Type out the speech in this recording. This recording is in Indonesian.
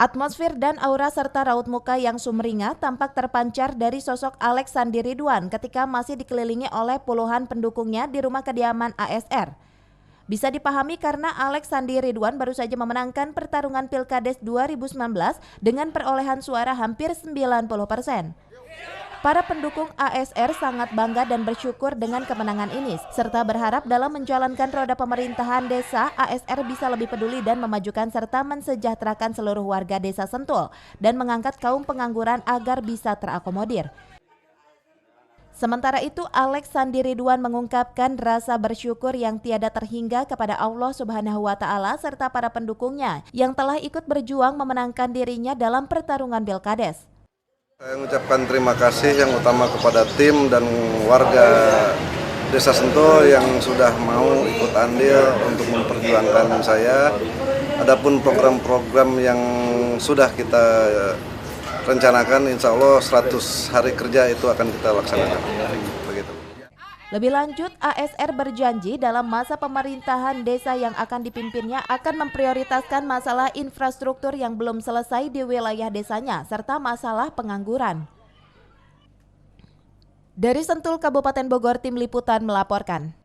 Atmosfer dan aura serta raut muka yang sumringah tampak terpancar dari sosok Alex Sandi Ridwan ketika masih dikelilingi oleh puluhan pendukungnya di rumah kediaman ASR. Bisa dipahami karena Alex Sandi Ridwan baru saja memenangkan pertarungan Pilkades 2019 dengan perolehan suara hampir 90%. Para pendukung ASR sangat bangga dan bersyukur dengan kemenangan ini, serta berharap dalam menjalankan roda pemerintahan desa, ASR bisa lebih peduli dan memajukan serta mensejahterakan seluruh warga desa Sentul dan mengangkat kaum pengangguran agar bisa terakomodir. Sementara itu, Alex Sandi Ridwan mengungkapkan rasa bersyukur yang tiada terhingga kepada Allah Subhanahu wa Ta'ala serta para pendukungnya yang telah ikut berjuang memenangkan dirinya dalam pertarungan Pilkades. Saya mengucapkan terima kasih yang utama kepada tim dan warga Desa Sentul yang sudah mau ikut andil untuk memperjuangkan saya. Adapun program-program yang sudah kita rencanakan, insya Allah 100 hari kerja itu akan kita laksanakan. Begitu. Lebih lanjut, ASR berjanji dalam masa pemerintahan desa yang akan dipimpinnya akan memprioritaskan masalah infrastruktur yang belum selesai di wilayah desanya, serta masalah pengangguran. Dari Sentul, Kabupaten Bogor, Tim Liputan melaporkan.